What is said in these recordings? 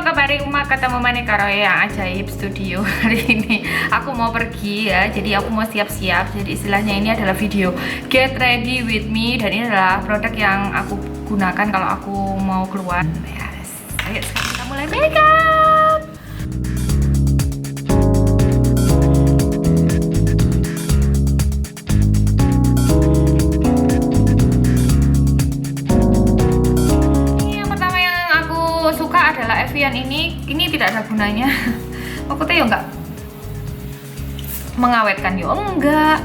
apa kabar Uma, ketemu mana karo yang ajaib studio. Hari ini aku mau pergi ya, jadi aku mau siap-siap. Jadi istilahnya ini adalah video get ready with me, dan ini adalah produk yang aku gunakan kalau aku mau keluar. Yes. Ayo sekarang kita mulai makeup. Adalah Evian ini tidak ada gunanya. Aku tuh ya enggak mengawetkan yo enggak,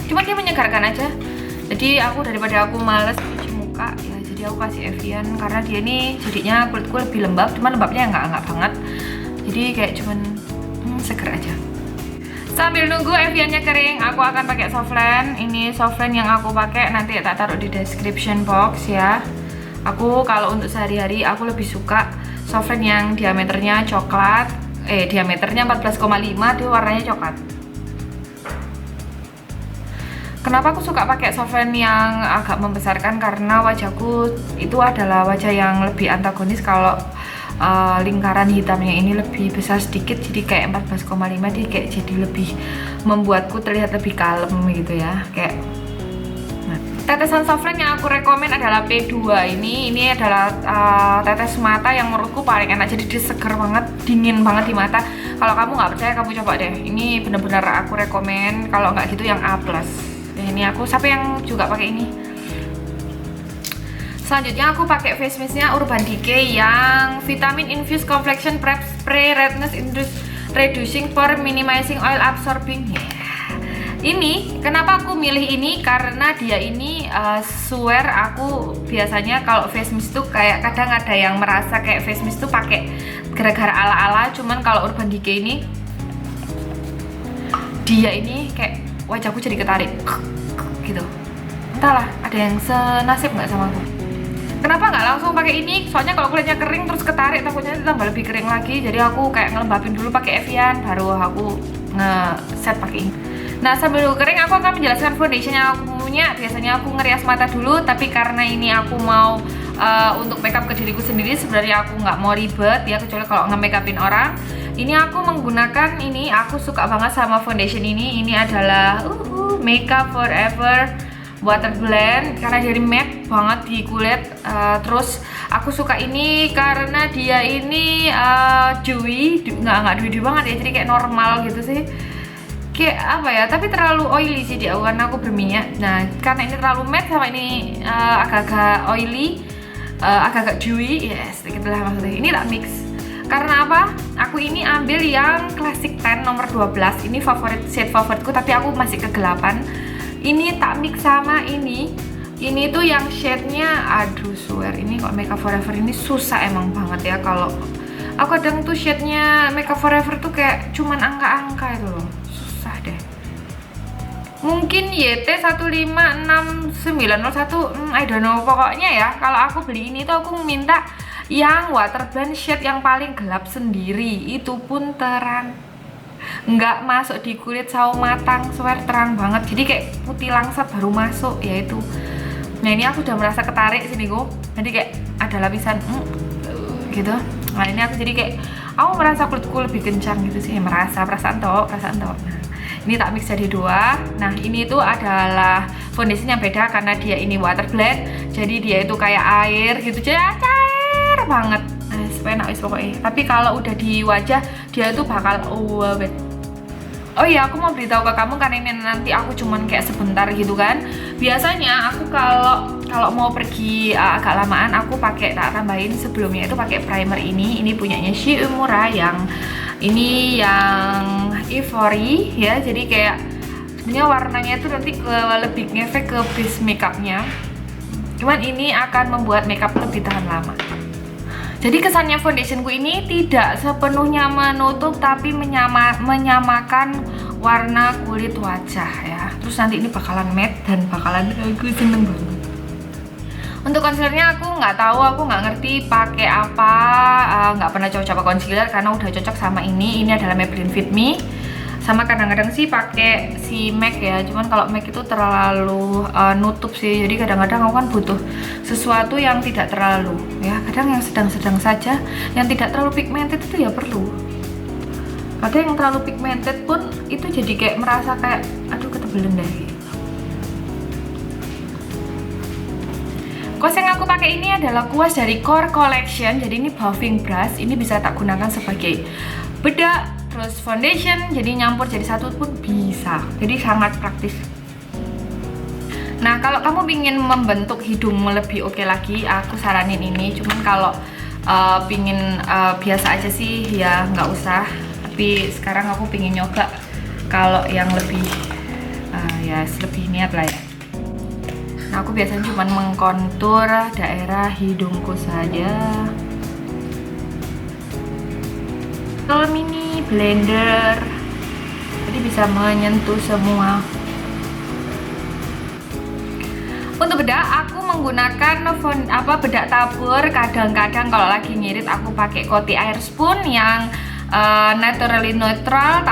cuma dia menyegarkan aja. Jadi aku daripada aku males cuci muka ya, jadi aku kasih Evian karena dia ini jadinya kulitku lebih lembab, cuma lembabnya enggak banget, jadi kayak cuman seger aja. Sambil nunggu Eviannya kering, aku akan pakai softline. Ini softline yang aku pakai nanti tak taruh di description box ya. Aku kalau untuk sehari-hari aku lebih suka softline yang diameternya coklat, diameternya 14,5, dia warnanya coklat. Kenapa aku suka pakai softline yang agak membesarkan? Karena wajahku itu adalah wajah yang lebih antagonis kalau lingkaran hitamnya ini lebih besar sedikit, jadi kayak 14,5, dia kayak jadi lebih membuatku terlihat lebih kalem gitu ya, kayak. Tetesan softline yang aku rekomen adalah P2 ini adalah tetes mata yang menurutku paling enak, jadi dia seger banget, dingin banget di mata. Kalau kamu nggak percaya, kamu coba deh, ini bener-bener aku rekomen. Kalau nggak gitu yang A+. Ini aku, siapa yang juga pakai ini. Selanjutnya aku pakai face mistnya Urban Decay yang Vitamin Infused Complexion Prep Spray Redness Reducing Pore Minimizing Oil Absorbing. Ini kenapa aku milih ini, karena dia ini swear aku biasanya kalau face mist tuh kayak kadang ada yang merasa kayak face mist tuh pakai gara-gara ala-ala, cuman kalau Urban Decay ini dia ini kayak wajahku jadi ketarik gitu. Entahlah, ada yang senasib nggak sama aku. Kenapa nggak langsung pakai ini? Soalnya kalau kulitnya kering terus ketarik, takutnya tambah lebih kering lagi. Jadi aku kayak ngelembabin dulu pakai Evian, baru aku nge-set pakai ini. Nah, sambil nunggu kering aku akan menjelaskan foundation yang aku punya. Biasanya aku ngerias mata dulu, tapi karena ini aku mau untuk makeup ke diriku sendiri, sebenarnya aku nggak mau ribet ya, kecuali kalau nge-makeupin orang. Ini aku menggunakan ini, aku suka banget sama foundation ini. Ini adalah Makeup Forever Water Blend karena dia matte banget di kulit. Terus aku suka ini karena dia ini dewy, nggak dewy banget ya, jadi kayak normal gitu sih. Kayak apa ya, tapi terlalu oily sih dia, karena aku berminyak. Nah, karena ini terlalu matte sama ini agak-agak oily, agak-agak dewy, yes, sedikit lah maksudnya. Ini tak mix. Karena apa? Aku ini ambil yang Classic Tan nomor 12. Ini shade favoritku, tapi aku masih kegelapan. Ini tak mix sama ini. Ini tuh yang shade-nya, aduh swear, ini kok Makeup Forever ini susah emang banget ya. Kalau aku kadang tuh shade-nya Makeup Forever tuh kayak cuman angka-angka itu loh. Deh. Mungkin YT1569901, I don't know, pokoknya ya kalau aku beli ini tuh aku minta yang water blend shade yang paling gelap sendiri, itu pun terang, nggak masuk di kulit sawo matang, swear terang banget, jadi kayak putih langsat baru masuk ya itu. Nah, ini aku udah merasa ketarik sini kok, nanti kayak ada lapisan gitu. Nah, ini aku jadi kayak aku merasa kulitku lebih kencang gitu sih, perasaan toh. Nah, ini tak mix jadi dua. Nah, ini tuh adalah foundation yang beda karena dia ini water blend, jadi dia itu kayak air gitu, jadi cair banget. Nah, enak wis pokoknya. Tapi kalau udah di wajah dia tuh bakal awet. Oh iya, aku mau beritahu ke kamu karena ini nanti aku cuman kayak sebentar gitu kan. Biasanya aku kalau mau pergi agak lamaan, aku pakai tak tambahin sebelumnya itu pakai primer ini. Ini punyanya Shi Umura yang ini yang Ivory ya. Jadi kayak sebenarnya warnanya itu nanti lebih ngefek ke base makeupnya. Cuman ini akan membuat makeup lebih tahan lama. Jadi kesannya foundationku ini tidak sepenuhnya menutup, tapi menyamakan warna kulit wajah ya. Terus nanti ini bakalan matte dan bakalan aku seneng banget. Untuk concealernya aku nggak tahu, aku nggak ngerti pakai apa, nggak pernah coba-coba concealer karena udah cocok sama ini. Ini adalah Maybelline Fit Me. Sama kadang-kadang sih pakai si MAC ya, cuman kalau MAC itu terlalu nutup sih, jadi kadang-kadang aku kan butuh sesuatu yang tidak terlalu ya, kadang yang sedang-sedang saja, yang tidak terlalu pigmented itu ya perlu. Ada yang terlalu pigmented pun itu jadi kayak merasa kayak aduh ketebelan deh. Kuas yang aku pakai ini adalah kuas dari Core Collection. Jadi ini buffing brush, ini bisa tak gunakan sebagai bedak, terus foundation, jadi nyampur jadi satu pun bisa. Jadi sangat praktis. Nah, kalau kamu ingin membentuk hidung lebih oke lagi, aku saranin ini. Cuman kalau pingin biasa aja sih ya nggak usah. Tapi sekarang aku pingin nyoba kalau yang lebih ya lebih niat lah ya. Nah, aku biasanya cuma mengkontur daerah hidungku saja. Kalau mini blender, jadi bisa menyentuh semua. Untuk bedak, aku menggunakan bedak tabur. Kadang-kadang kalau lagi ngirit, aku pakai Coty Air Spoon yang naturally neutral.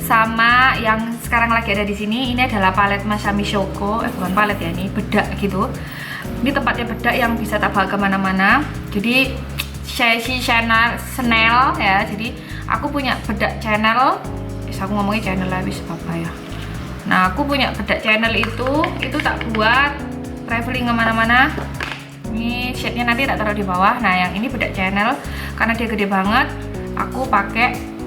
Sama yang sekarang lagi ada di sini, ini adalah palet Masami Shoko, bukan palet ya, ini bedak gitu. Ini tempatnya bedak yang bisa tak bawa kemana-mana. Jadi Chanel ya, jadi aku punya bedak Chanel. Aku ngomongnya Chanel lah, bisa apa ya. Nah, aku punya bedak Chanel itu tak buat traveling kemana-mana. Ini shade-nya nanti tak taruh di bawah. Nah, yang ini bedak Chanel karena dia gede banget, aku pakai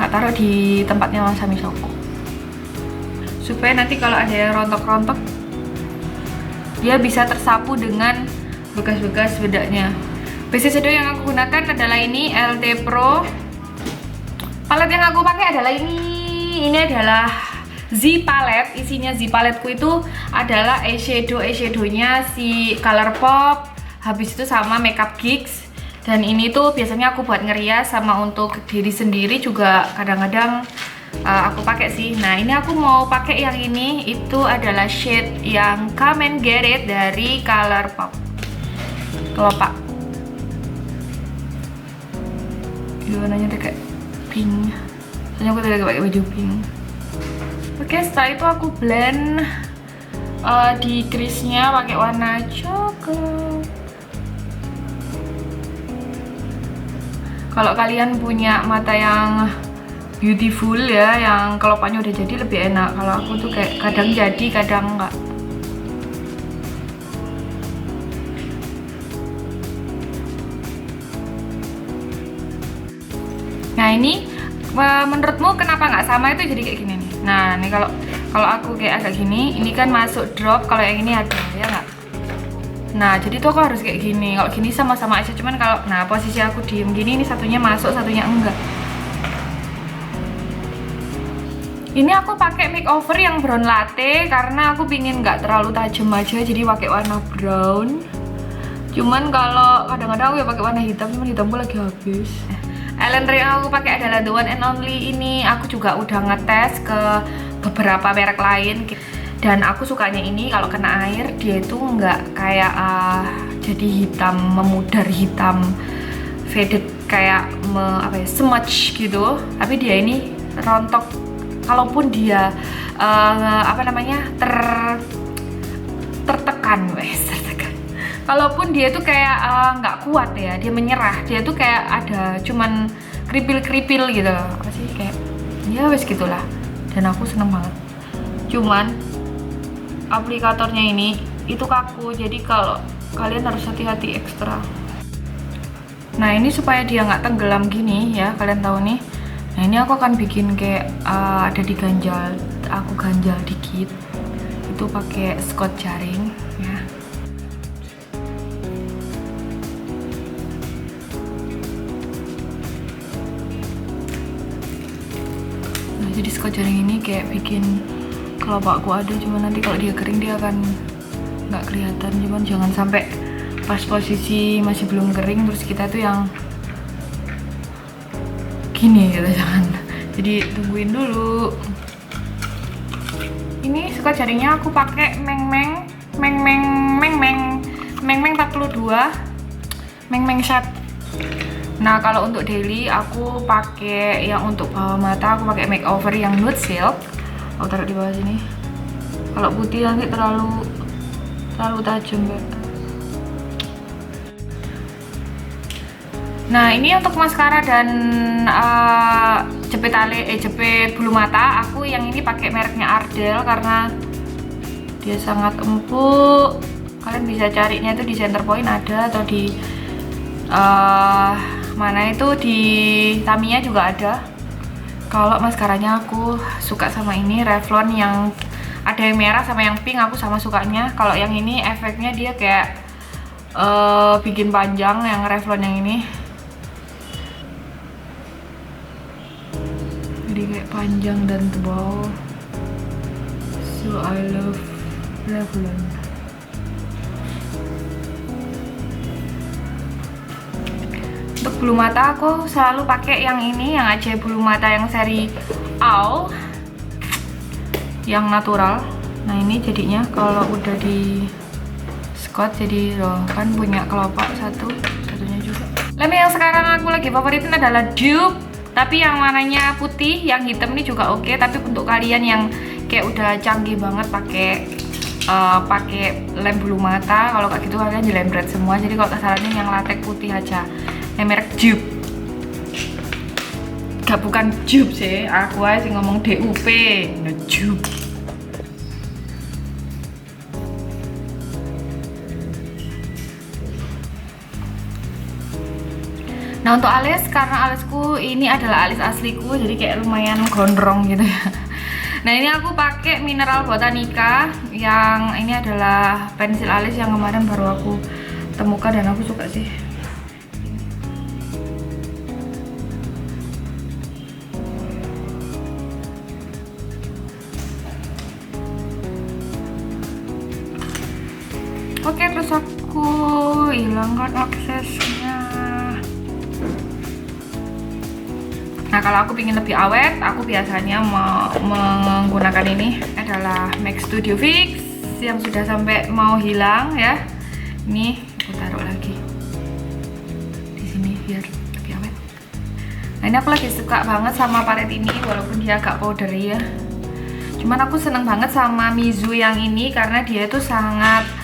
nggak taruh di tempatnya Masami Shoko, supaya nanti kalau ada yang rontok-rontok dia bisa tersapu dengan bekas-bekas bedaknya. Base shadow yang aku gunakan adalah ini LT Pro. Palet yang aku pakai adalah ini adalah Z Palette. Isinya Z Paletteku itu adalah eyeshadownya si Colourpop, habis itu sama Makeup Geeks. Dan ini tuh biasanya aku buat ngerias sama untuk diri sendiri juga kadang-kadang aku pakai sih. Nah, ini aku mau pakai yang ini, itu adalah shade yang Come and Get It dari Colourpop. Kelopak. Warnanya tuh kayak pink. Soalnya aku tadi pakai baju pink. Oke, setelah itu aku blend di crease-nya pakai warna coklat. Kalau kalian punya mata yang beautiful ya, yang kelopaknya udah jadi lebih enak. Kalau aku tuh kayak kadang jadi, kadang enggak. Nah, ini menurutmu kenapa nggak sama itu jadi kayak gini nih? Nah, ini kalau aku kayak agak gini, ini kan masuk drop. Kalau yang ini ada ya nggak? Nah, jadi tuh aku harus kayak gini. Kalau gini sama-sama aja, cuman kalau posisi aku diem gini, ini satunya masuk, satunya enggak. Ini aku pakai makeover yang brown latte karena aku pingin nggak terlalu tajam aja, jadi pakai warna brown. Cuman kalau kadang-kadang aku ya pakai warna hitam, cuman hitamku lagi habis. Eyeliner yang aku pakai adalah the one and only ini. Aku juga udah ngetes ke beberapa merek lain. Dan aku sukanya ini kalau kena air dia itu nggak kayak jadi hitam, memudar hitam, faded kayak smudge gitu. Tapi dia ini rontok. Kalaupun dia tertekan. Kalaupun dia tuh kayak nggak kuat ya, dia menyerah. Dia tuh kayak ada cuman keripil-keripil gitu. Apa sih kayak ya wes gitulah. Dan aku seneng banget. Cuman aplikatornya ini itu kaku, jadi kalau kalian harus hati-hati ekstra. Nah, ini supaya dia nggak tenggelam gini ya, kalian tahu nih. Nah, ini aku akan bikin kayak ada di ganjal, aku ganjal dikit. Itu pakai scotch jaring ya. Nah, jadi scotch jaring ini kayak bikin kelopakku ada, cuman nanti kalau dia kering dia akan nggak kelihatan. Cuman jangan sampai pas posisi masih belum kering terus kita tuh yang gini gitu, jangan. Jadi tungguin dulu. Ini scotch jaringnya aku pakai Meng 42 Meng Shade. Nah kalau untuk daily aku pakai yang untuk bawah mata, aku pakai makeover yang nude silk. Aku taruh di bawah sini. Kalau putih nanti terlalu tajam ya. Nah ini untuk maskara dan jepit bulu mata. Aku yang ini pakai mereknya Ardell karena dia sangat empuk. Kalian bisa carinya itu di Center Point ada, atau di mana itu di Tamiya juga ada. Kalau maskaranya aku suka sama ini Revlon yang ada yang merah sama yang pink, aku sama sukanya. Kalau yang ini efeknya dia kayak bikin panjang, yang Revlon yang ini. Jadi kayak panjang dan tebal. So I love Revlon. Untuk bulu mata aku selalu pakai yang ini, yang ajaib bulu mata yang seri Owl, yang natural. Nah ini jadinya kalau udah di scotch jadi loh, kan punya kelopak satunya juga. Lem yang sekarang aku lagi favoritin adalah dupe, tapi yang warnanya putih, yang hitam ini juga oke. Tapi untuk kalian yang kayak udah canggih banget pakai lem bulu mata, kalau kayak gitu kalian jelembret semua. Jadi kalau saranin yang latex putih aja, yang merek dupe. Gak, bukan dupe sih, aku aja sih ngomong DUP, no dupe. Nah untuk alis, karena alisku ini adalah alis asliku, jadi kayak lumayan gondrong gitu ya. Nah ini aku pakai Mineral Botanica, yang ini adalah pensil alis yang kemarin baru aku temukan dan aku suka sih. Oke, terus aku hilangkan aksesnya. Nah kalau aku ingin lebih awet, aku biasanya menggunakan ini adalah MAC Studio Fix yang sudah sampai mau hilang ya. Ini aku taruh lagi di sini biar lebih awet. Nah ini aku lagi suka banget sama palet ini, walaupun dia agak powdery ya. Cuman aku seneng banget sama Mizu yang ini karena dia itu sangat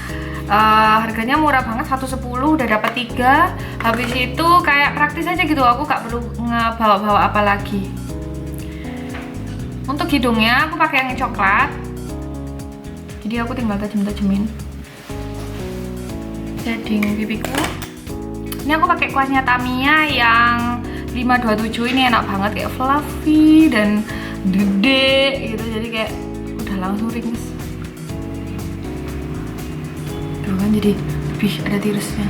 harganya murah banget, 110 udah dapat 3. Habis itu kayak praktis aja gitu, aku gak perlu ngebawa-bawa apa lagi. Untuk hidungnya aku pakai yang coklat, jadi aku tinggal tajem-tajemin shading pipiku. Ini aku pakai kuasnya Tamiya yang 527, ini enak banget, kayak fluffy dan gede gitu, jadi kayak udah langsung ringkes. Kan jadi lebih ada tirusnya.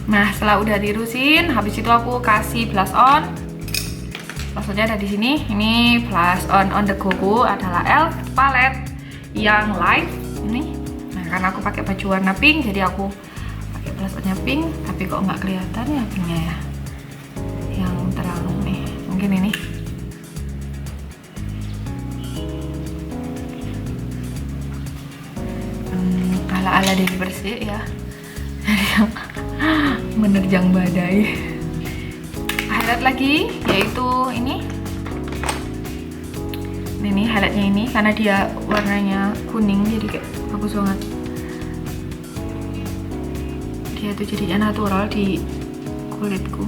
Nah setelah udah tirusin, habis itu aku kasih blush on. Blush onnya ada di sini. Ini blush on the go adalah ELF palette yang light ini. Nah karena aku pakai baju warna pink, jadi aku pakai blush onnya pink. Tapi kok nggak kelihatan ya pinknya ya, yang terang nih. Mungkin ini. Ala Dewi Persik ya, yang menerjang badai. Highlight lagi, yaitu ini highlightnya ini, karena dia warnanya kuning jadi kayak bagus banget. Dia tuh jadinya natural di kulitku.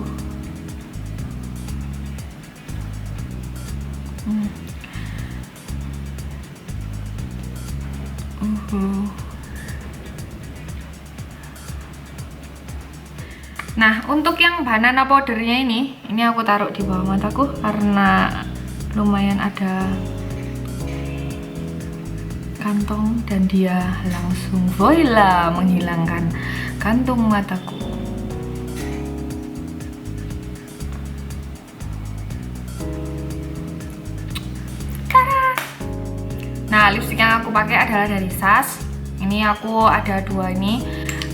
Nah untuk yang banana powdernya ini aku taruh di bawah mataku karena lumayan ada kantong dan dia langsung voila menghilangkan kantung mataku. Nah lipstick yang aku pakai adalah dari SAS. Ini aku ada 2 ini.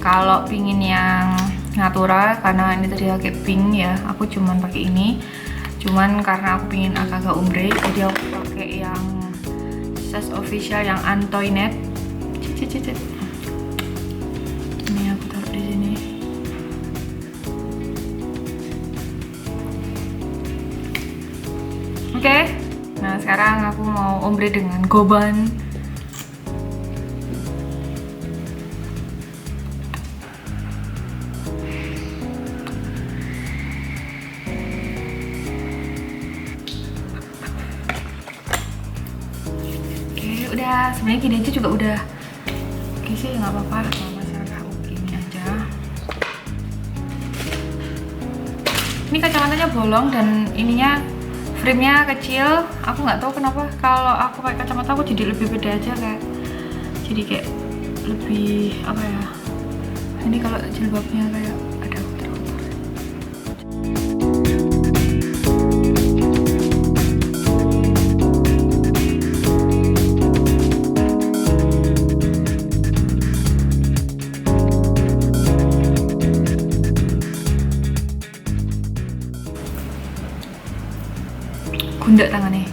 Kalau pingin yang natural, karena ini tadi pakai pink ya, aku cuman pakai ini. Cuman karena aku pingin agak-agak ombre, jadi aku pakai yang SAS official yang Antoinette. Ini aku taruh di sini. Oke, nah sekarang aku mau ombre dengan goban. Udah, sebenarnya gini aja juga udah oke sih, nggak apa-apa kalau masalah gini aja. Ini kacamatanya bolong dan ininya frame-nya kecil. Aku nggak tahu kenapa kalau aku pakai kacamata aku jadi lebih beda aja, kayak jadi kayak lebih apa ya, ini kalau jilbabnya kayak ada kotor-kotor. Gundak tangannya.